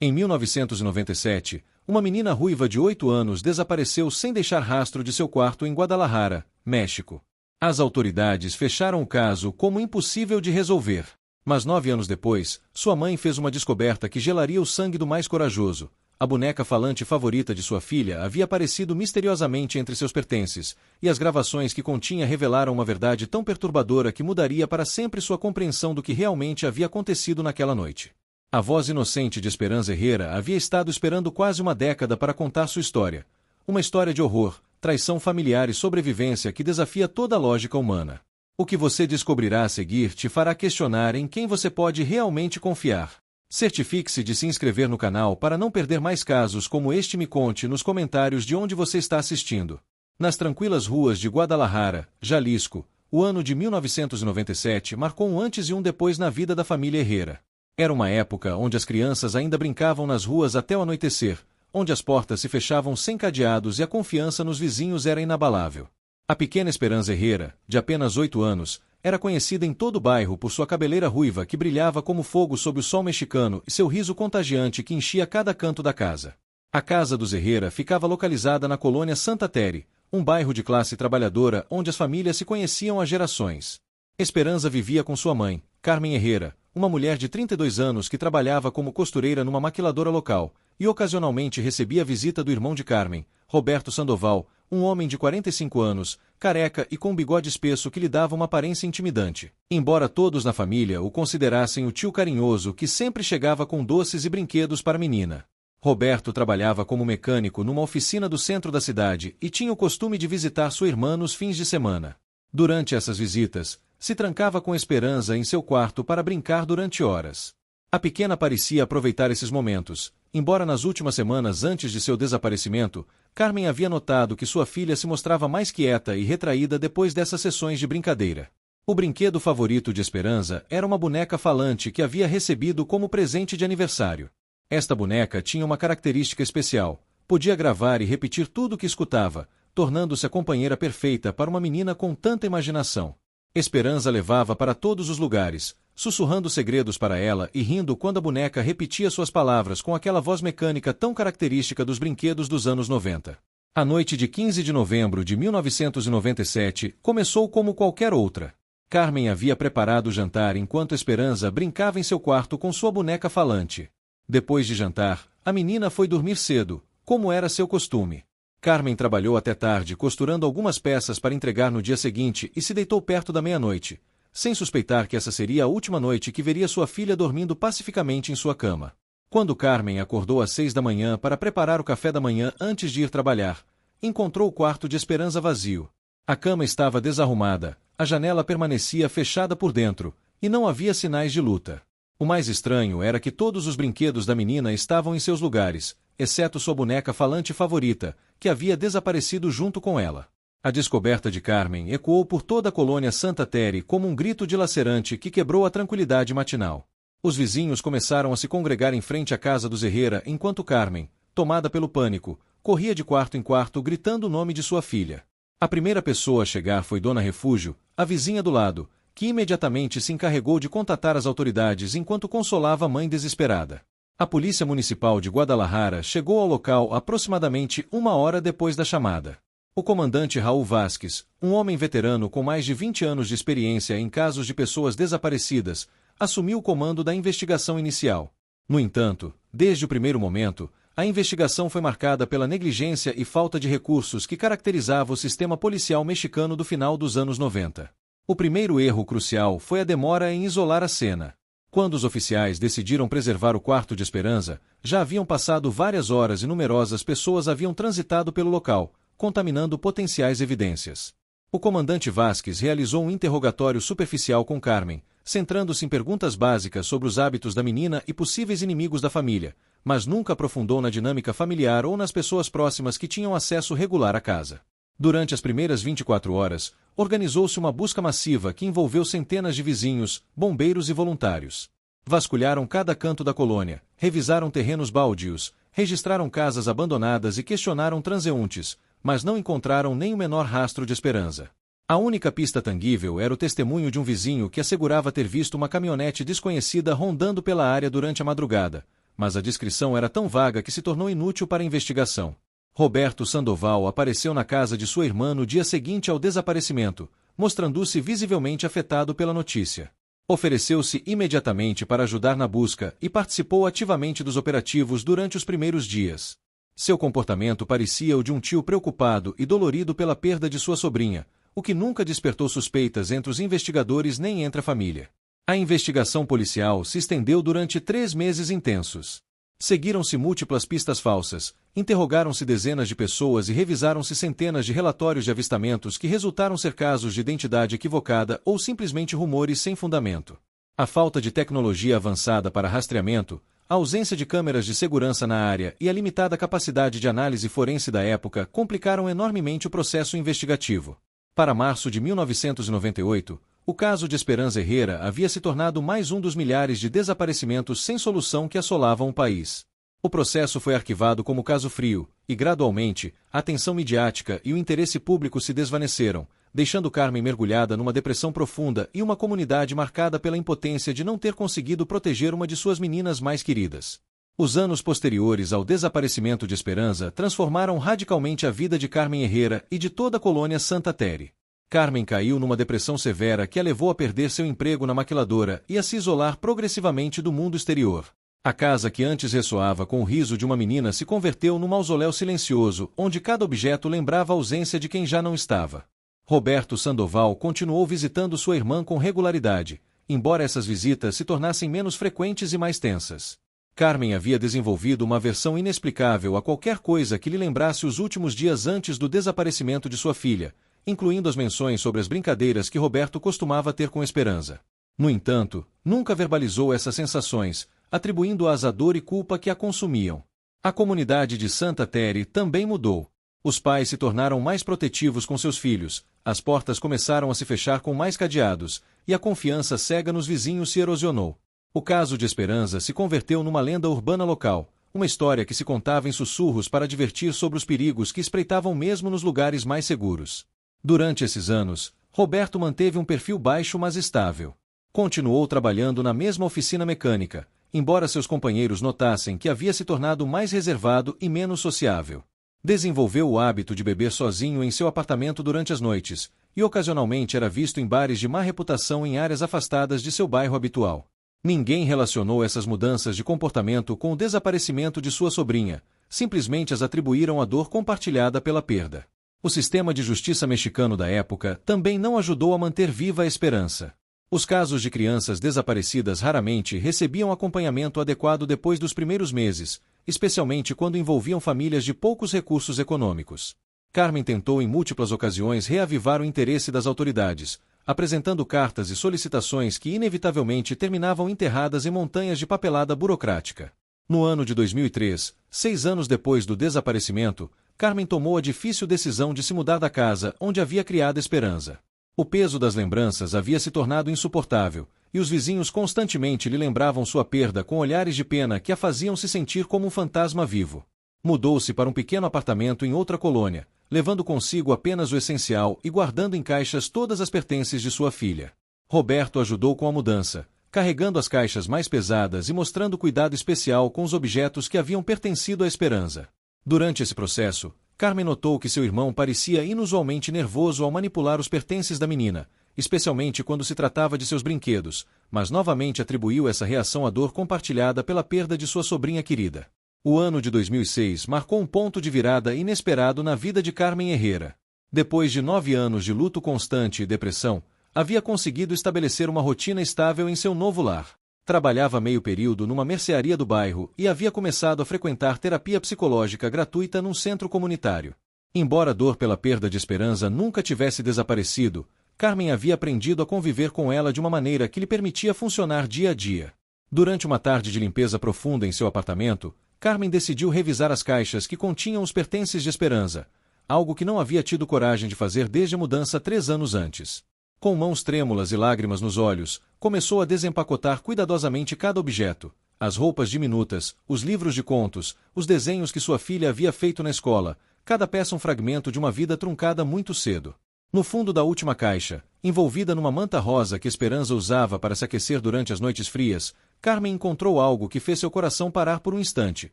Em 1997, uma menina ruiva de 8 anos desapareceu sem deixar rastro de seu quarto em Guadalajara, México. As autoridades fecharam o caso como impossível de resolver. Mas 9 anos depois, sua mãe fez uma descoberta que gelaria o sangue do mais corajoso. A boneca falante favorita de sua filha havia aparecido misteriosamente entre seus pertences, e as gravações que continha revelaram uma verdade tão perturbadora que mudaria para sempre sua compreensão do que realmente havia acontecido naquela noite. A voz inocente de Esperanza Herrera havia estado esperando quase uma década para contar sua história. Uma história de horror, traição familiar e sobrevivência que desafia toda a lógica humana. O que você descobrirá a seguir te fará questionar em quem você pode realmente confiar. Certifique-se de se inscrever no canal para não perder mais casos como este. Me conte nos comentários de onde você está assistindo. Nas tranquilas ruas de Guadalajara, Jalisco, o ano de 1997 marcou um antes e um depois na vida da família Herrera. Era uma época onde as crianças ainda brincavam nas ruas até o anoitecer, onde as portas se fechavam sem cadeados e a confiança nos vizinhos era inabalável. A pequena Esperanza Herrera, de apenas 8 anos, era conhecida em todo o bairro por sua cabeleira ruiva que brilhava como fogo sob o sol mexicano e seu riso contagiante que enchia cada canto da casa. A casa dos Herrera ficava localizada na colônia Santa Tere, um bairro de classe trabalhadora onde as famílias se conheciam há gerações. Esperanza vivia com sua mãe, Carmen Herrera, uma mulher de 32 anos que trabalhava como costureira numa maquiladora local, e ocasionalmente recebia a visita do irmão de Carmen, Roberto Sandoval, um homem de 45 anos, careca e com um bigode espesso que lhe dava uma aparência intimidante. Embora todos na família o considerassem o tio carinhoso que sempre chegava com doces e brinquedos para a menina. Roberto trabalhava como mecânico numa oficina do centro da cidade e tinha o costume de visitar sua irmã nos fins de semana. Durante essas visitas, se trancava com Esperanza em seu quarto para brincar durante horas. A pequena parecia aproveitar esses momentos, embora nas últimas semanas antes de seu desaparecimento, Carmen havia notado que sua filha se mostrava mais quieta e retraída depois dessas sessões de brincadeira. O brinquedo favorito de Esperanza era uma boneca falante que havia recebido como presente de aniversário. Esta boneca tinha uma característica especial: podia gravar e repetir tudo o que escutava, tornando-se a companheira perfeita para uma menina com tanta imaginação. Esperanza levava para todos os lugares, sussurrando segredos para ela e rindo quando a boneca repetia suas palavras com aquela voz mecânica tão característica dos brinquedos dos anos 90. A noite de 15 de novembro de 1997 começou como qualquer outra. Carmen havia preparado o jantar enquanto Esperanza brincava em seu quarto com sua boneca falante. Depois de jantar, a menina foi dormir cedo, como era seu costume. Carmen trabalhou até tarde costurando algumas peças para entregar no dia seguinte e se deitou perto da meia-noite, sem suspeitar que essa seria a última noite que veria sua filha dormindo pacificamente em sua cama. Quando Carmen acordou às 6 da manhã para preparar o café da manhã antes de ir trabalhar, encontrou o quarto de Esperanza vazio. A cama estava desarrumada, a janela permanecia fechada por dentro, e não havia sinais de luta. O mais estranho era que todos os brinquedos da menina estavam em seus lugares, exceto sua boneca falante favorita, que havia desaparecido junto com ela. A descoberta de Carmen ecoou por toda a colônia Santa Tere como um grito dilacerante que quebrou a tranquilidade matinal. Os vizinhos começaram a se congregar em frente à casa dos Herrera enquanto Carmen, tomada pelo pânico, corria de quarto em quarto gritando o nome de sua filha. A primeira pessoa a chegar foi Dona Refúgio, a vizinha do lado, que imediatamente se encarregou de contatar as autoridades enquanto consolava a mãe desesperada. A Polícia Municipal de Guadalajara chegou ao local aproximadamente 1 hora depois da chamada. O comandante Raul Vasques, um homem veterano com mais de 20 anos de experiência em casos de pessoas desaparecidas, assumiu o comando da investigação inicial. No entanto, desde o primeiro momento, a investigação foi marcada pela negligência e falta de recursos que caracterizava o sistema policial mexicano do final dos anos 90. O primeiro erro crucial foi a demora em isolar a cena. Quando os oficiais decidiram preservar o quarto de Esperanza, já haviam passado várias horas e numerosas pessoas haviam transitado pelo local, contaminando potenciais evidências. O comandante Vasques realizou um interrogatório superficial com Carmen, centrando-se em perguntas básicas sobre os hábitos da menina e possíveis inimigos da família, mas nunca aprofundou na dinâmica familiar ou nas pessoas próximas que tinham acesso regular à casa. Durante as primeiras 24 horas, organizou-se uma busca massiva que envolveu centenas de vizinhos, bombeiros e voluntários. Vasculharam cada canto da colônia, revisaram terrenos baldios, registraram casas abandonadas e questionaram transeuntes, mas não encontraram nem o menor rastro de Esperanza. A única pista tangível era o testemunho de um vizinho que assegurava ter visto uma caminhonete desconhecida rondando pela área durante a madrugada, mas a descrição era tão vaga que se tornou inútil para a investigação. Roberto Sandoval apareceu na casa de sua irmã no dia seguinte ao desaparecimento, mostrando-se visivelmente afetado pela notícia. Ofereceu-se imediatamente para ajudar na busca e participou ativamente dos operativos durante os primeiros dias. Seu comportamento parecia o de um tio preocupado e dolorido pela perda de sua sobrinha, o que nunca despertou suspeitas entre os investigadores nem entre a família. A investigação policial se estendeu durante 3 meses intensos. Seguiram-se múltiplas pistas falsas, interrogaram-se dezenas de pessoas e revisaram-se centenas de relatórios de avistamentos que resultaram ser casos de identidade equivocada ou simplesmente rumores sem fundamento. A falta de tecnologia avançada para rastreamento, a ausência de câmeras de segurança na área e a limitada capacidade de análise forense da época complicaram enormemente o processo investigativo. Para março de 1998, o caso de Esperanza Herrera havia se tornado mais um dos milhares de desaparecimentos sem solução que assolavam o país. O processo foi arquivado como caso frio, e gradualmente, a atenção midiática e o interesse público se desvaneceram, deixando Carmen mergulhada numa depressão profunda e uma comunidade marcada pela impotência de não ter conseguido proteger uma de suas meninas mais queridas. Os anos posteriores ao desaparecimento de Esperanza transformaram radicalmente a vida de Carmen Herrera e de toda a colônia Santa Tere. Carmen caiu numa depressão severa que a levou a perder seu emprego na maquiladora e a se isolar progressivamente do mundo exterior. A casa que antes ressoava com o riso de uma menina se converteu num mausoléu silencioso, onde cada objeto lembrava a ausência de quem já não estava. Roberto Sandoval continuou visitando sua irmã com regularidade, embora essas visitas se tornassem menos frequentes e mais tensas. Carmen havia desenvolvido uma aversão inexplicável a qualquer coisa que lhe lembrasse os últimos dias antes do desaparecimento de sua filha, incluindo as menções sobre as brincadeiras que Roberto costumava ter com Esperanza. No entanto, nunca verbalizou essas sensações, atribuindo-as à dor e culpa que a consumiam. A comunidade de Santa Tere também mudou. Os pais se tornaram mais protetivos com seus filhos, as portas começaram a se fechar com mais cadeados, e a confiança cega nos vizinhos se erosionou. O caso de Esperanza se converteu numa lenda urbana local, uma história que se contava em sussurros para divertir sobre os perigos que espreitavam mesmo nos lugares mais seguros. Durante esses anos, Roberto manteve um perfil baixo mas estável. Continuou trabalhando na mesma oficina mecânica, embora seus companheiros notassem que havia se tornado mais reservado e menos sociável. Desenvolveu o hábito de beber sozinho em seu apartamento durante as noites, e ocasionalmente era visto em bares de má reputação em áreas afastadas de seu bairro habitual. Ninguém relacionou essas mudanças de comportamento com o desaparecimento de sua sobrinha, simplesmente as atribuíram à dor compartilhada pela perda. O sistema de justiça mexicano da época também não ajudou a manter viva a esperança. Os casos de crianças desaparecidas raramente recebiam acompanhamento adequado depois dos primeiros meses, especialmente quando envolviam famílias de poucos recursos econômicos. Carmen tentou em múltiplas ocasiões reavivar o interesse das autoridades, apresentando cartas e solicitações que inevitavelmente terminavam enterradas em montanhas de papelada burocrática. No ano de 2003, 6 anos depois do desaparecimento, Carmen tomou a difícil decisão de se mudar da casa onde havia criado Esperanza. O peso das lembranças havia se tornado insuportável, e os vizinhos constantemente lhe lembravam sua perda com olhares de pena que a faziam se sentir como um fantasma vivo. Mudou-se para um pequeno apartamento em outra colônia, levando consigo apenas o essencial e guardando em caixas todas as pertences de sua filha. Roberto ajudou com a mudança, carregando as caixas mais pesadas e mostrando cuidado especial com os objetos que haviam pertencido à Esperanza. Durante esse processo, Carmen notou que seu irmão parecia inusualmente nervoso ao manipular os pertences da menina, especialmente quando se tratava de seus brinquedos, mas novamente atribuiu essa reação à dor compartilhada pela perda de sua sobrinha querida. O ano de 2006 marcou um ponto de virada inesperado na vida de Carmen Herrera. Depois de 9 anos de luto constante e depressão, havia conseguido estabelecer uma rotina estável em seu novo lar. Trabalhava meio período numa mercearia do bairro e havia começado a frequentar terapia psicológica gratuita num centro comunitário. Embora a dor pela perda de Esperanza nunca tivesse desaparecido, Carmen havia aprendido a conviver com ela de uma maneira que lhe permitia funcionar dia a dia. Durante uma tarde de limpeza profunda em seu apartamento, Carmen decidiu revisar as caixas que continham os pertences de Esperanza, algo que não havia tido coragem de fazer desde a mudança 3 anos antes. Com mãos trêmulas e lágrimas nos olhos, começou a desempacotar cuidadosamente cada objeto, as roupas diminutas, os livros de contos, os desenhos que sua filha havia feito na escola, cada peça um fragmento de uma vida truncada muito cedo. No fundo da última caixa, envolvida numa manta rosa que Esperança usava para se aquecer durante as noites frias, Carmen encontrou algo que fez seu coração parar por um instante: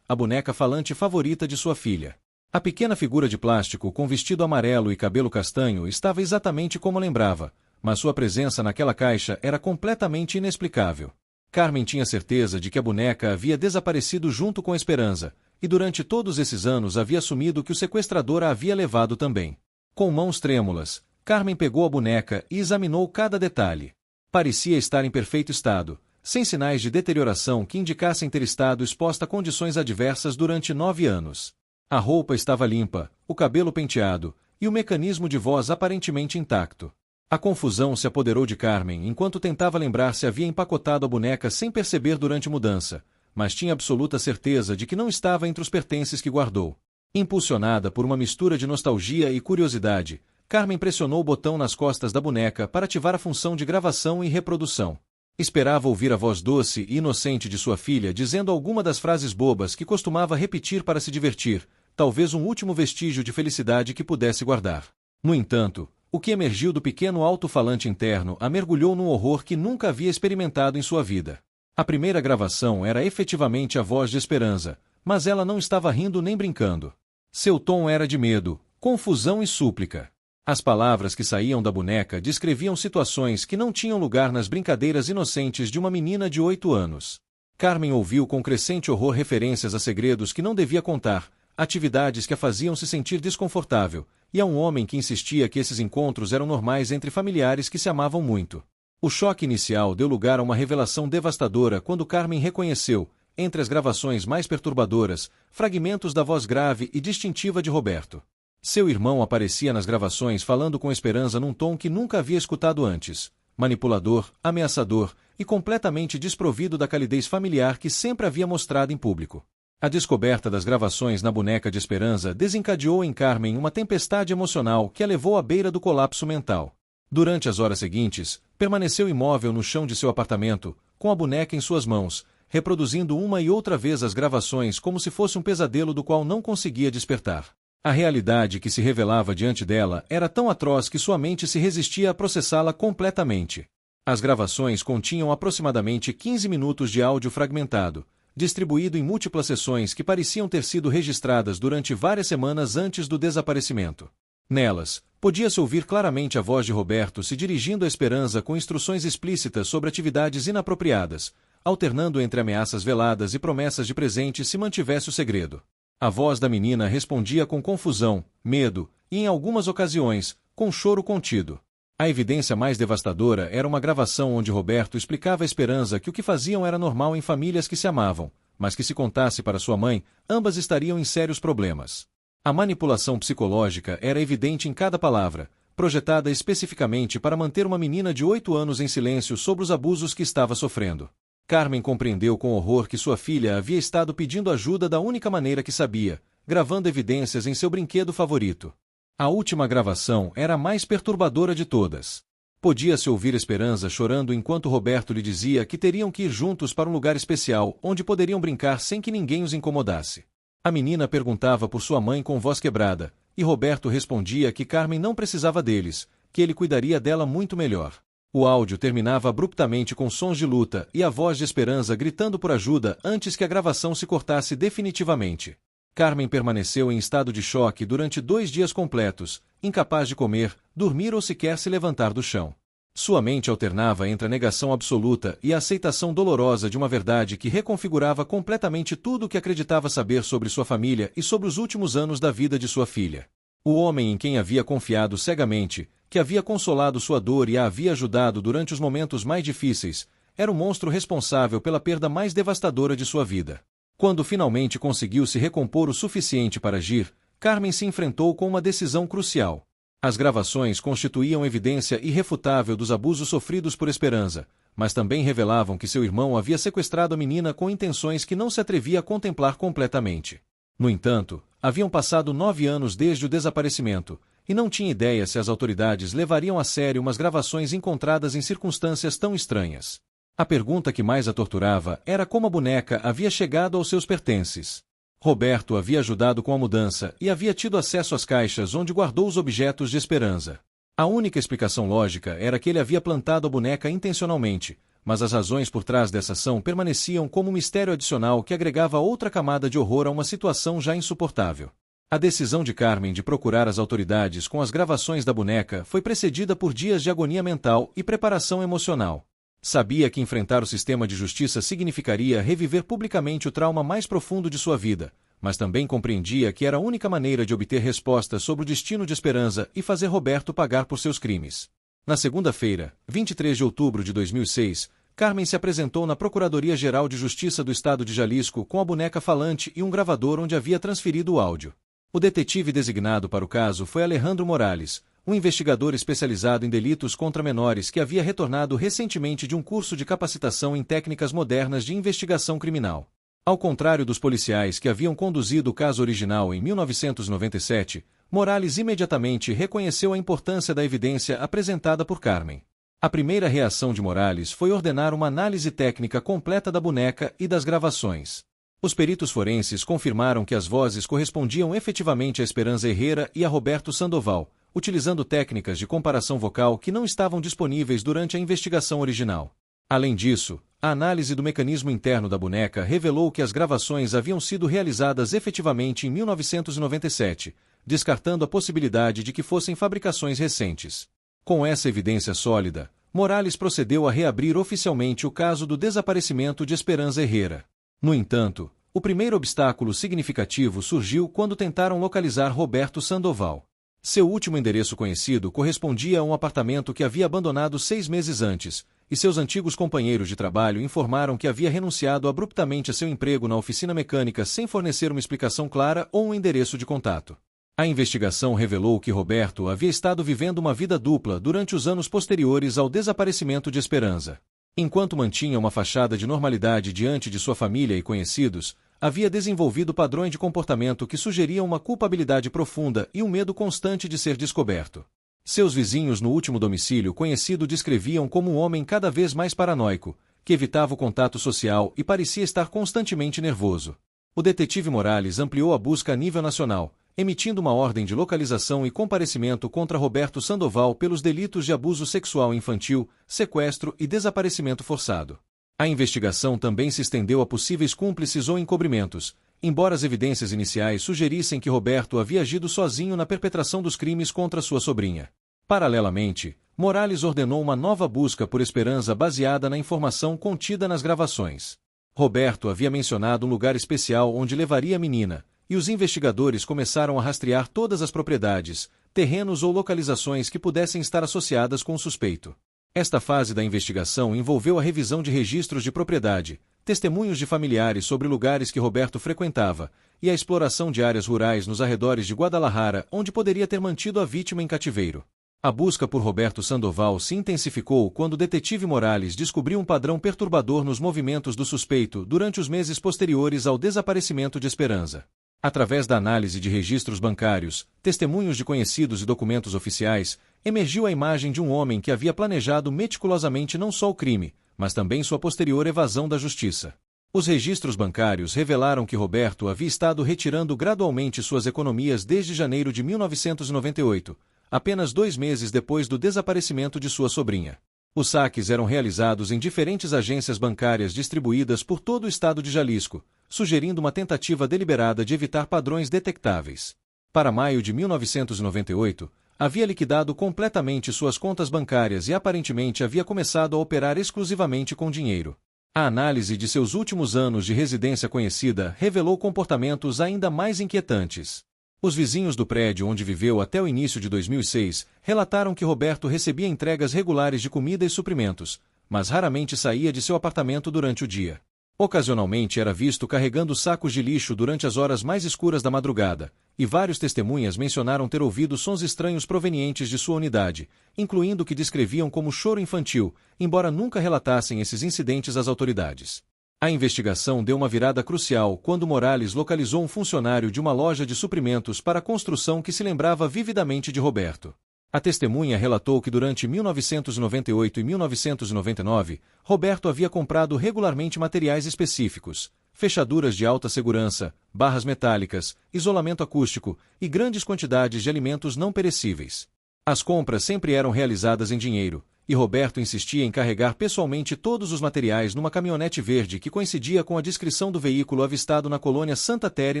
a boneca falante favorita de sua filha. A pequena figura de plástico com vestido amarelo e cabelo castanho estava exatamente como lembrava, mas sua presença naquela caixa era completamente inexplicável. Carmen tinha certeza de que a boneca havia desaparecido junto com Esperança, e durante todos esses anos havia assumido que o sequestrador a havia levado também. Com mãos trêmulas, Carmen pegou a boneca e examinou cada detalhe. Parecia estar em perfeito estado, sem sinais de deterioração que indicassem ter estado exposta a condições adversas durante 9 anos. A roupa estava limpa, o cabelo penteado, e o mecanismo de voz aparentemente intacto. A confusão se apoderou de Carmen enquanto tentava lembrar se havia empacotado a boneca sem perceber durante a mudança, mas tinha absoluta certeza de que não estava entre os pertences que guardou. Impulsionada por uma mistura de nostalgia e curiosidade, Carmen pressionou o botão nas costas da boneca para ativar a função de gravação e reprodução. Esperava ouvir a voz doce e inocente de sua filha dizendo alguma das frases bobas que costumava repetir para se divertir, talvez um último vestígio de felicidade que pudesse guardar. No entanto, o que emergiu do pequeno alto-falante interno a mergulhou num horror que nunca havia experimentado em sua vida. A primeira gravação era efetivamente a voz de Esperança, mas ela não estava rindo nem brincando. Seu tom era de medo, confusão e súplica. As palavras que saíam da boneca descreviam situações que não tinham lugar nas brincadeiras inocentes de uma menina de 8 anos. Carmen ouviu com crescente horror referências a segredos que não devia contar, atividades que a faziam se sentir desconfortável, e a um homem que insistia que esses encontros eram normais entre familiares que se amavam muito. O choque inicial deu lugar a uma revelação devastadora quando Carmen reconheceu, entre as gravações mais perturbadoras, fragmentos da voz grave e distintiva de Roberto. Seu irmão aparecia nas gravações falando com Esperança num tom que nunca havia escutado antes, manipulador, ameaçador e completamente desprovido da calidez familiar que sempre havia mostrado em público. A descoberta das gravações na boneca de Esperança desencadeou em Carmen uma tempestade emocional que a levou à beira do colapso mental. Durante as horas seguintes, permaneceu imóvel no chão de seu apartamento, com a boneca em suas mãos, reproduzindo uma e outra vez as gravações como se fosse um pesadelo do qual não conseguia despertar. A realidade que se revelava diante dela era tão atroz que sua mente se resistia a processá-la completamente. As gravações continham aproximadamente 15 minutos de áudio fragmentado, distribuído em múltiplas sessões que pareciam ter sido registradas durante várias semanas antes do desaparecimento. Nelas, podia-se ouvir claramente a voz de Roberto se dirigindo à Esperança com instruções explícitas sobre atividades inapropriadas, alternando entre ameaças veladas e promessas de presente se mantivesse o segredo. A voz da menina respondia com confusão, medo e, em algumas ocasiões, com choro contido. A evidência mais devastadora era uma gravação onde Roberto explicava à Esperança que o que faziam era normal em famílias que se amavam, mas que se contasse para sua mãe, ambas estariam em sérios problemas. A manipulação psicológica era evidente em cada palavra, projetada especificamente para manter uma menina de 8 anos em silêncio sobre os abusos que estava sofrendo. Carmen compreendeu com horror que sua filha havia estado pedindo ajuda da única maneira que sabia, gravando evidências em seu brinquedo favorito. A última gravação era a mais perturbadora de todas. Podia-se ouvir Esperança chorando enquanto Roberto lhe dizia que teriam que ir juntos para um lugar especial onde poderiam brincar sem que ninguém os incomodasse. A menina perguntava por sua mãe com voz quebrada, e Roberto respondia que Carmen não precisava deles, que ele cuidaria dela muito melhor. O áudio terminava abruptamente com sons de luta e a voz de Esperança gritando por ajuda antes que a gravação se cortasse definitivamente. Carmen permaneceu em estado de choque durante 2 dias completos, incapaz de comer, dormir ou sequer se levantar do chão. Sua mente alternava entre a negação absoluta e a aceitação dolorosa de uma verdade que reconfigurava completamente tudo o que acreditava saber sobre sua família e sobre os últimos anos da vida de sua filha. O homem em quem havia confiado cegamente, que havia consolado sua dor e a havia ajudado durante os momentos mais difíceis, era o monstro responsável pela perda mais devastadora de sua vida. Quando finalmente conseguiu se recompor o suficiente para agir, Carmen se enfrentou com uma decisão crucial. As gravações constituíam evidência irrefutável dos abusos sofridos por Esperança, mas também revelavam que seu irmão havia sequestrado a menina com intenções que não se atrevia a contemplar completamente. No entanto, haviam passado 9 anos desde o desaparecimento, e não tinha ideia se as autoridades levariam a sério umas gravações encontradas em circunstâncias tão estranhas. A pergunta que mais a torturava era como a boneca havia chegado aos seus pertences. Roberto havia ajudado com a mudança e havia tido acesso às caixas onde guardou os objetos de Esperança. A única explicação lógica era que ele havia plantado a boneca intencionalmente, mas as razões por trás dessa ação permaneciam como um mistério adicional que agregava outra camada de horror a uma situação já insuportável. A decisão de Carmen de procurar as autoridades com as gravações da boneca foi precedida por dias de agonia mental e preparação emocional. Sabia que enfrentar o sistema de justiça significaria reviver publicamente o trauma mais profundo de sua vida, mas também compreendia que era a única maneira de obter respostas sobre o destino de Esperanza e fazer Roberto pagar por seus crimes. Na segunda-feira, 23 de outubro de 2006, Carmen se apresentou na Procuradoria-Geral de Justiça do Estado de Jalisco com a boneca falante e um gravador onde havia transferido o áudio. O detetive designado para o caso foi Alejandro Morales, um investigador especializado em delitos contra menores que havia retornado recentemente de um curso de capacitação em técnicas modernas de investigação criminal. Ao contrário dos policiais que haviam conduzido o caso original em 1997, Morales imediatamente reconheceu a importância da evidência apresentada por Carmen. A primeira reação de Morales foi ordenar uma análise técnica completa da boneca e das gravações. Os peritos forenses confirmaram que as vozes correspondiam efetivamente a Esperanza Herrera e a Roberto Sandoval, utilizando técnicas de comparação vocal que não estavam disponíveis durante a investigação original. Além disso, a análise do mecanismo interno da boneca revelou que as gravações haviam sido realizadas efetivamente em 1997, descartando a possibilidade de que fossem fabricações recentes. Com essa evidência sólida, Morales procedeu a reabrir oficialmente o caso do desaparecimento de Esperanza Herrera. No entanto, o primeiro obstáculo significativo surgiu quando tentaram localizar Roberto Sandoval. Seu último endereço conhecido correspondia a um apartamento que havia abandonado 6 meses antes, e seus antigos companheiros de trabalho informaram que havia renunciado abruptamente a seu emprego na oficina mecânica sem fornecer uma explicação clara ou um endereço de contato. A investigação revelou que Roberto havia estado vivendo uma vida dupla durante os anos posteriores ao desaparecimento de Esperanza. Enquanto mantinha uma fachada de normalidade diante de sua família e conhecidos, havia desenvolvido padrões de comportamento que sugeriam uma culpabilidade profunda e um medo constante de ser descoberto. Seus vizinhos no último domicílio conhecido descreviam como um homem cada vez mais paranoico, que evitava o contato social e parecia estar constantemente nervoso. O detetive Morales ampliou a busca a nível nacional, emitindo uma ordem de localização e comparecimento contra Roberto Sandoval pelos delitos de abuso sexual infantil, sequestro e desaparecimento forçado. A investigação também se estendeu a possíveis cúmplices ou encobrimentos, embora as evidências iniciais sugerissem que Roberto havia agido sozinho na perpetração dos crimes contra sua sobrinha. Paralelamente, Morales ordenou uma nova busca por Esperanza baseada na informação contida nas gravações. Roberto havia mencionado um lugar especial onde levaria a menina, e os investigadores começaram a rastrear todas as propriedades, terrenos ou localizações que pudessem estar associadas com o suspeito. Esta fase da investigação envolveu a revisão de registros de propriedade, testemunhos de familiares sobre lugares que Roberto frequentava, e a exploração de áreas rurais nos arredores de Guadalajara onde poderia ter mantido a vítima em cativeiro. A busca por Roberto Sandoval se intensificou quando o detetive Morales descobriu um padrão perturbador nos movimentos do suspeito durante os meses posteriores ao desaparecimento de Esperanza. Através da análise de registros bancários, testemunhos de conhecidos e documentos oficiais, emergiu a imagem de um homem que havia planejado meticulosamente não só o crime, mas também sua posterior evasão da justiça. Os registros bancários revelaram que Roberto havia estado retirando gradualmente suas economias desde janeiro de 1998, apenas 2 meses depois do desaparecimento de sua sobrinha. Os saques eram realizados em diferentes agências bancárias distribuídas por todo o estado de Jalisco, sugerindo uma tentativa deliberada de evitar padrões detectáveis. Para maio de 1998, havia liquidado completamente suas contas bancárias e aparentemente havia começado a operar exclusivamente com dinheiro. A análise de seus últimos anos de residência conhecida revelou comportamentos ainda mais inquietantes. Os vizinhos do prédio onde viveu até o início de 2006 relataram que Roberto recebia entregas regulares de comida e suprimentos, mas raramente saía de seu apartamento durante o dia. Ocasionalmente era visto carregando sacos de lixo durante as horas mais escuras da madrugada, e vários testemunhas mencionaram ter ouvido sons estranhos provenientes de sua unidade, incluindo o que descreviam como choro infantil, embora nunca relatassem esses incidentes às autoridades. A investigação deu uma virada crucial quando Morales localizou um funcionário de uma loja de suprimentos para construção que se lembrava vividamente de Roberto. A testemunha relatou que durante 1998 e 1999, Roberto havia comprado regularmente materiais específicos, fechaduras de alta segurança, barras metálicas, isolamento acústico e grandes quantidades de alimentos não perecíveis. As compras sempre eram realizadas em dinheiro, e Roberto insistia em carregar pessoalmente todos os materiais numa caminhonete verde que coincidia com a descrição do veículo avistado na colônia Santa Tere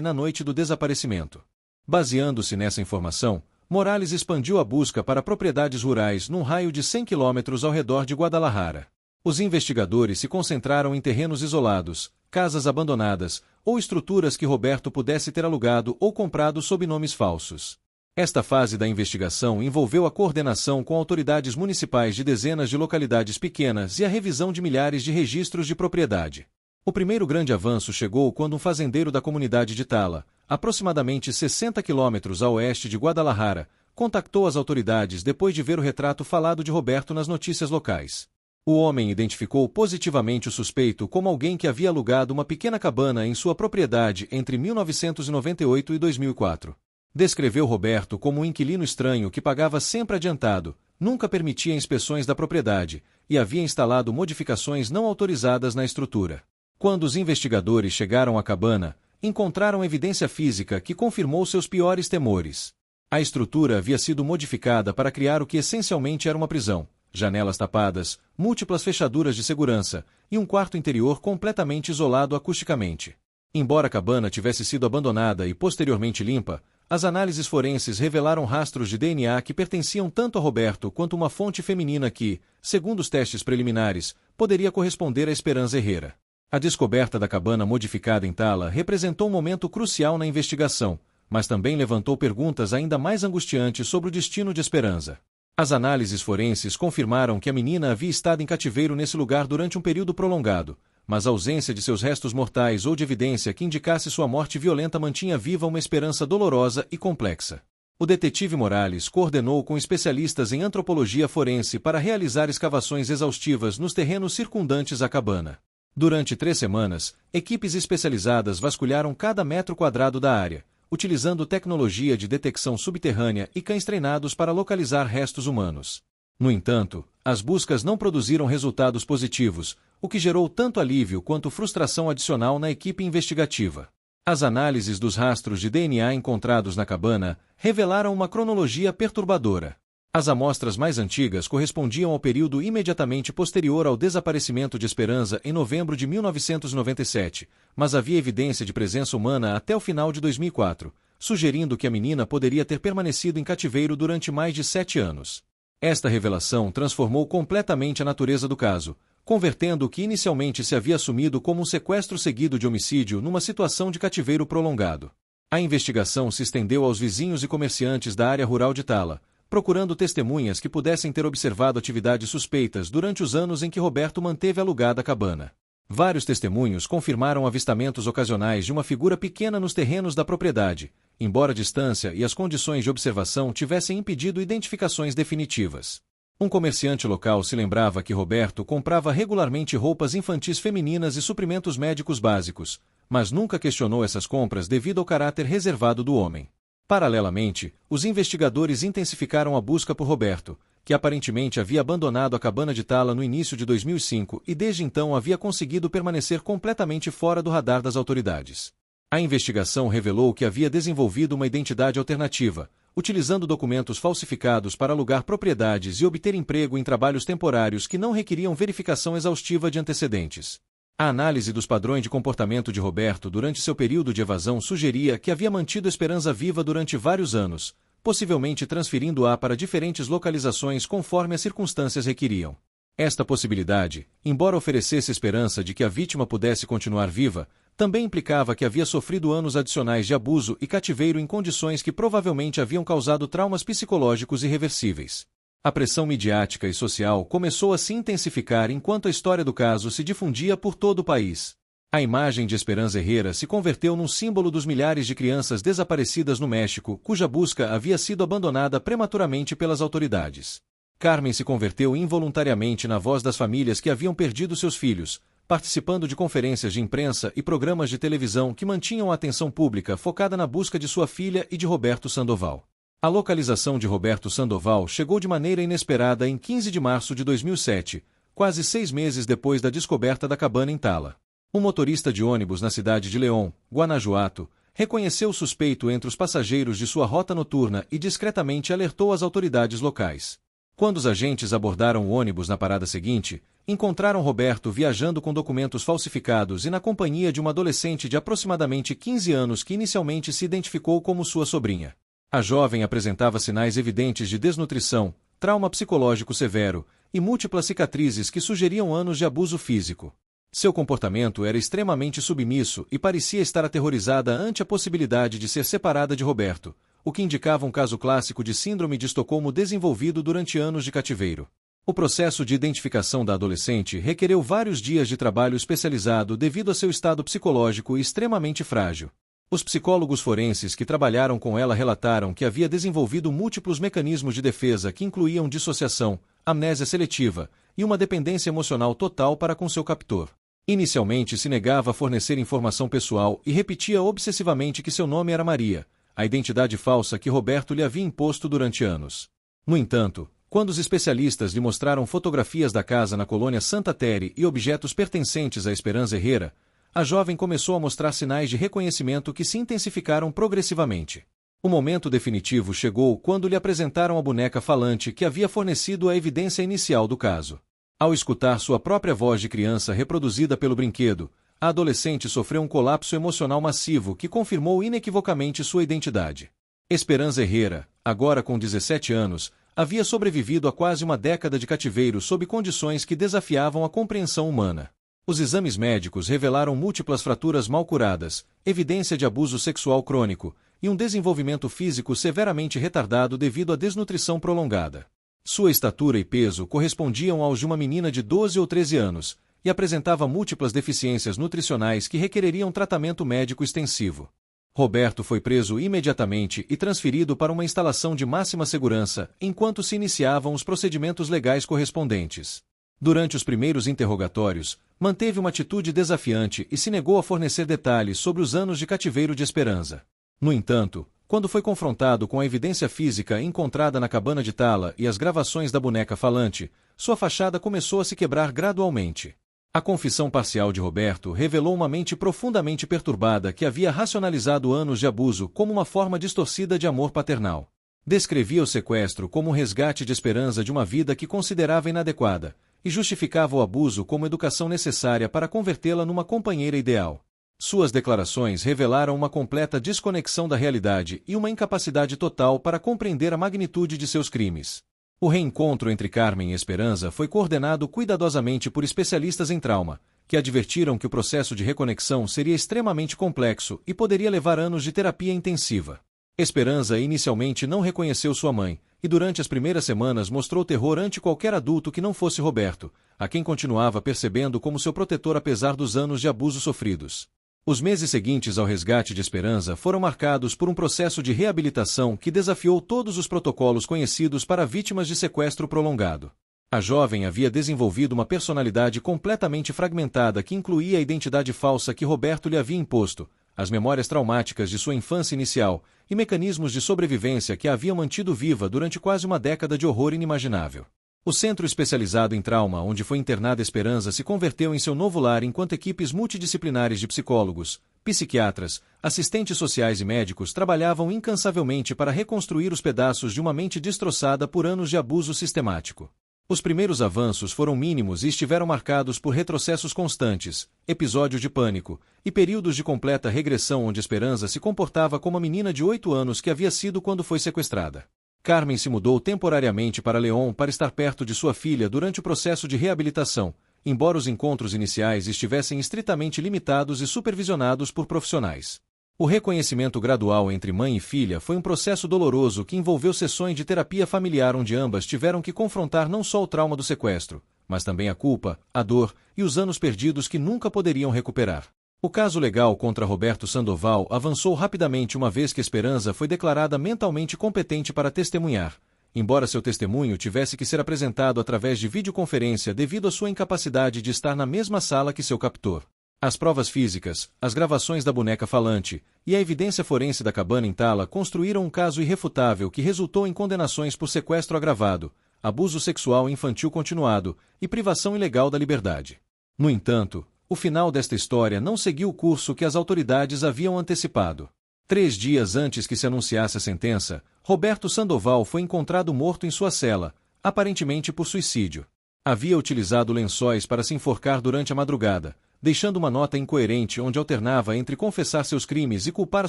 na noite do desaparecimento. Baseando-se nessa informação, Morales expandiu a busca para propriedades rurais num raio de 100 quilômetros ao redor de Guadalajara. Os investigadores se concentraram em terrenos isolados, casas abandonadas ou estruturas que Roberto pudesse ter alugado ou comprado sob nomes falsos. Esta fase da investigação envolveu a coordenação com autoridades municipais de dezenas de localidades pequenas e a revisão de milhares de registros de propriedade. O primeiro grande avanço chegou quando um fazendeiro da comunidade de Tala, aproximadamente 60 quilômetros a oeste de Guadalajara, contactou as autoridades depois de ver o retrato falado de Roberto nas notícias locais. O homem identificou positivamente o suspeito como alguém que havia alugado uma pequena cabana em sua propriedade entre 1998 e 2004. Descreveu Roberto como um inquilino estranho que pagava sempre adiantado, nunca permitia inspeções da propriedade e havia instalado modificações não autorizadas na estrutura. Quando os investigadores chegaram à cabana, encontraram evidência física que confirmou seus piores temores. A estrutura havia sido modificada para criar o que essencialmente era uma prisão, janelas tapadas, múltiplas fechaduras de segurança e um quarto interior completamente isolado acusticamente. Embora a cabana tivesse sido abandonada e posteriormente limpa, as análises forenses revelaram rastros de DNA que pertenciam tanto a Roberto quanto uma fonte feminina que, segundo os testes preliminares, poderia corresponder a Esperanza Herrera. A descoberta da cabana modificada em Tala representou um momento crucial na investigação, mas também levantou perguntas ainda mais angustiantes sobre o destino de Esperanza. As análises forenses confirmaram que a menina havia estado em cativeiro nesse lugar durante um período prolongado, mas a ausência de seus restos mortais ou de evidência que indicasse sua morte violenta mantinha viva uma esperança dolorosa e complexa. O detetive Morales coordenou com especialistas em antropologia forense para realizar escavações exaustivas nos terrenos circundantes à cabana. Durante 3 semanas, equipes especializadas vasculharam cada metro quadrado da área, utilizando tecnologia de detecção subterrânea e cães treinados para localizar restos humanos. No entanto, as buscas não produziram resultados positivos, o que gerou tanto alívio quanto frustração adicional na equipe investigativa. As análises dos rastros de DNA encontrados na cabana revelaram uma cronologia perturbadora. As amostras mais antigas correspondiam ao período imediatamente posterior ao desaparecimento de Esperanza em novembro de 1997, mas havia evidência de presença humana até o final de 2004, sugerindo que a menina poderia ter permanecido em cativeiro durante mais de 7 anos. Esta revelação transformou completamente a natureza do caso, convertendo o que inicialmente se havia assumido como um sequestro seguido de homicídio numa situação de cativeiro prolongado. A investigação se estendeu aos vizinhos e comerciantes da área rural de Tala, procurando testemunhas que pudessem ter observado atividades suspeitas durante os anos em que Roberto manteve alugada a cabana. Vários testemunhos confirmaram avistamentos ocasionais de uma figura pequena nos terrenos da propriedade, embora a distância e as condições de observação tivessem impedido identificações definitivas. Um comerciante local se lembrava que Roberto comprava regularmente roupas infantis femininas e suprimentos médicos básicos, mas nunca questionou essas compras devido ao caráter reservado do homem. Paralelamente, os investigadores intensificaram a busca por Roberto, que aparentemente havia abandonado a cabana de Tala no início de 2005 e desde então havia conseguido permanecer completamente fora do radar das autoridades. A investigação revelou que havia desenvolvido uma identidade alternativa, utilizando documentos falsificados para alugar propriedades e obter emprego em trabalhos temporários que não requeriam verificação exaustiva de antecedentes. A análise dos padrões de comportamento de Roberto durante seu período de evasão sugeria que havia mantido Esperanza viva durante vários anos, possivelmente transferindo-a para diferentes localizações conforme as circunstâncias requeriam. Esta possibilidade, embora oferecesse esperança de que a vítima pudesse continuar viva, também implicava que havia sofrido anos adicionais de abuso e cativeiro em condições que provavelmente haviam causado traumas psicológicos irreversíveis. A pressão midiática e social começou a se intensificar enquanto a história do caso se difundia por todo o país. A imagem de Esperanza Herrera se converteu num símbolo dos milhares de crianças desaparecidas no México, cuja busca havia sido abandonada prematuramente pelas autoridades. Carmen se converteu involuntariamente na voz das famílias que haviam perdido seus filhos, participando de conferências de imprensa e programas de televisão que mantinham a atenção pública focada na busca de sua filha e de Roberto Sandoval. A localização de Roberto Sandoval chegou de maneira inesperada em 15 de março de 2007, quase 6 meses depois da descoberta da cabana em Tala. Um motorista de ônibus na cidade de León, Guanajuato, reconheceu o suspeito entre os passageiros de sua rota noturna e discretamente alertou as autoridades locais. Quando os agentes abordaram o ônibus na parada seguinte, encontraram Roberto viajando com documentos falsificados e na companhia de uma adolescente de aproximadamente 15 anos que inicialmente se identificou como sua sobrinha. A jovem apresentava sinais evidentes de desnutrição, trauma psicológico severo e múltiplas cicatrizes que sugeriam anos de abuso físico. Seu comportamento era extremamente submisso e parecia estar aterrorizada ante a possibilidade de ser separada de Roberto, o que indicava um caso clássico de síndrome de Estocolmo desenvolvido durante anos de cativeiro. O processo de identificação da adolescente requereu vários dias de trabalho especializado devido a seu estado psicológico extremamente frágil. Os psicólogos forenses que trabalharam com ela relataram que havia desenvolvido múltiplos mecanismos de defesa que incluíam dissociação, amnésia seletiva e uma dependência emocional total para com seu captor. Inicialmente se negava a fornecer informação pessoal e repetia obsessivamente que seu nome era Maria, a identidade falsa que Roberto lhe havia imposto durante anos. No entanto, quando os especialistas lhe mostraram fotografias da casa na colônia Santa Tere e objetos pertencentes a Esperanza Herrera, a jovem começou a mostrar sinais de reconhecimento que se intensificaram progressivamente. O momento definitivo chegou quando lhe apresentaram a boneca falante que havia fornecido a evidência inicial do caso. Ao escutar sua própria voz de criança reproduzida pelo brinquedo, a adolescente sofreu um colapso emocional massivo que confirmou inequivocamente sua identidade. Esperanza Herrera, agora com 17 anos, havia sobrevivido a quase uma década de cativeiro sob condições que desafiavam a compreensão humana. Os exames médicos revelaram múltiplas fraturas mal curadas, evidência de abuso sexual crônico e um desenvolvimento físico severamente retardado devido à desnutrição prolongada. Sua estatura e peso correspondiam aos de uma menina de 12 ou 13 anos, e apresentava múltiplas deficiências nutricionais que requereriam tratamento médico extensivo. Roberto foi preso imediatamente e transferido para uma instalação de máxima segurança, enquanto se iniciavam os procedimentos legais correspondentes. Durante os primeiros interrogatórios, manteve uma atitude desafiante e se negou a fornecer detalhes sobre os anos de cativeiro de Esperanza. No entanto, quando foi confrontado com a evidência física encontrada na cabana de tala e as gravações da boneca falante, sua fachada começou a se quebrar gradualmente. A confissão parcial de Roberto revelou uma mente profundamente perturbada que havia racionalizado anos de abuso como uma forma distorcida de amor paternal. Descrevia o sequestro como um resgate de esperança de uma vida que considerava inadequada, e justificava o abuso como educação necessária para convertê-la numa companheira ideal. Suas declarações revelaram uma completa desconexão da realidade e uma incapacidade total para compreender a magnitude de seus crimes. O reencontro entre Carmen e Esperanza foi coordenado cuidadosamente por especialistas em trauma, que advertiram que o processo de reconexão seria extremamente complexo e poderia levar anos de terapia intensiva. Esperanza inicialmente não reconheceu sua mãe, e durante as primeiras semanas mostrou terror ante qualquer adulto que não fosse Roberto, a quem continuava percebendo como seu protetor apesar dos anos de abuso sofridos. Os meses seguintes ao resgate de Esperanza foram marcados por um processo de reabilitação que desafiou todos os protocolos conhecidos para vítimas de sequestro prolongado. A jovem havia desenvolvido uma personalidade completamente fragmentada que incluía a identidade falsa que Roberto lhe havia imposto, as memórias traumáticas de sua infância inicial e mecanismos de sobrevivência que a haviam mantido viva durante quase uma década de horror inimaginável. O centro especializado em trauma onde foi internada Esperanza se converteu em seu novo lar enquanto equipes multidisciplinares de psicólogos, psiquiatras, assistentes sociais e médicos trabalhavam incansavelmente para reconstruir os pedaços de uma mente destroçada por anos de abuso sistemático. Os primeiros avanços foram mínimos e estiveram marcados por retrocessos constantes, episódios de pânico e períodos de completa regressão onde Esperanza se comportava como a menina de 8 anos que havia sido quando foi sequestrada. Carmen se mudou temporariamente para León para estar perto de sua filha durante o processo de reabilitação, embora os encontros iniciais estivessem estritamente limitados e supervisionados por profissionais. O reconhecimento gradual entre mãe e filha foi um processo doloroso que envolveu sessões de terapia familiar onde ambas tiveram que confrontar não só o trauma do sequestro, mas também a culpa, a dor e os anos perdidos que nunca poderiam recuperar. O caso legal contra Roberto Sandoval avançou rapidamente uma vez que Esperanza foi declarada mentalmente competente para testemunhar, embora seu testemunho tivesse que ser apresentado através de videoconferência devido à sua incapacidade de estar na mesma sala que seu captor. As provas físicas, as gravações da boneca falante e a evidência forense da cabana em tala construíram um caso irrefutável que resultou em condenações por sequestro agravado, abuso sexual infantil continuado e privação ilegal da liberdade. No entanto, o final desta história não seguiu o curso que as autoridades haviam antecipado. 3 dias antes que se anunciasse a sentença, Roberto Sandoval foi encontrado morto em sua cela, aparentemente por suicídio. Havia utilizado lençóis para se enforcar durante a madrugada, deixando uma nota incoerente onde alternava entre confessar seus crimes e culpar a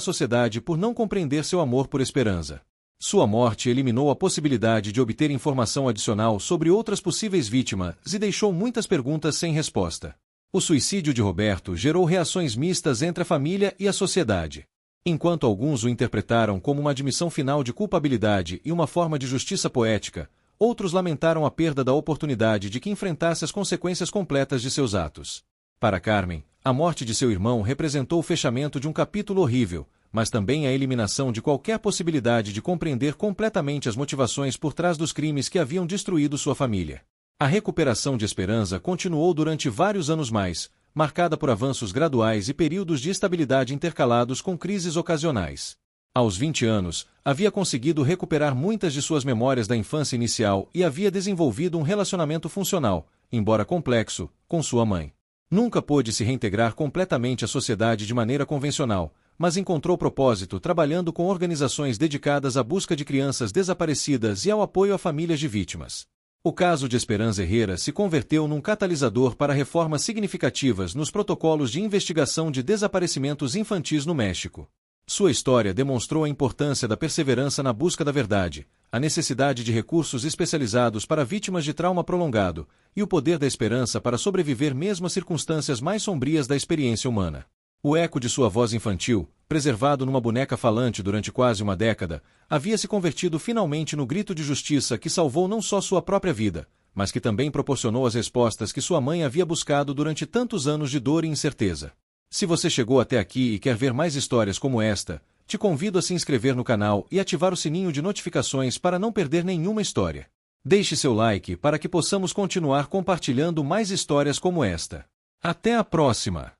sociedade por não compreender seu amor por Esperanza. Sua morte eliminou a possibilidade de obter informação adicional sobre outras possíveis vítimas e deixou muitas perguntas sem resposta. O suicídio de Roberto gerou reações mistas entre a família e a sociedade. Enquanto alguns o interpretaram como uma admissão final de culpabilidade e uma forma de justiça poética, outros lamentaram a perda da oportunidade de que enfrentasse as consequências completas de seus atos. Para Carmen, a morte de seu irmão representou o fechamento de um capítulo horrível, mas também a eliminação de qualquer possibilidade de compreender completamente as motivações por trás dos crimes que haviam destruído sua família. A recuperação de Esperanza continuou durante vários anos mais, marcada por avanços graduais e períodos de estabilidade intercalados com crises ocasionais. Aos 20 anos, havia conseguido recuperar muitas de suas memórias da infância inicial e havia desenvolvido um relacionamento funcional, embora complexo, com sua mãe. Nunca pôde se reintegrar completamente à sociedade de maneira convencional, mas encontrou propósito trabalhando com organizações dedicadas à busca de crianças desaparecidas e ao apoio a famílias de vítimas. O caso de Esperanza Herrera se converteu num catalisador para reformas significativas nos protocolos de investigação de desaparecimentos infantis no México. Sua história demonstrou a importância da perseverança na busca da verdade, a necessidade de recursos especializados para vítimas de trauma prolongado e o poder da esperança para sobreviver mesmo às circunstâncias mais sombrias da experiência humana. O eco de sua voz infantil, preservado numa boneca falante durante quase uma década, havia se convertido finalmente no grito de justiça que salvou não só sua própria vida, mas que também proporcionou as respostas que sua mãe havia buscado durante tantos anos de dor e incerteza. Se você chegou até aqui e quer ver mais histórias como esta, te convido a se inscrever no canal e ativar o sininho de notificações para não perder nenhuma história. Deixe seu like para que possamos continuar compartilhando mais histórias como esta. Até a próxima!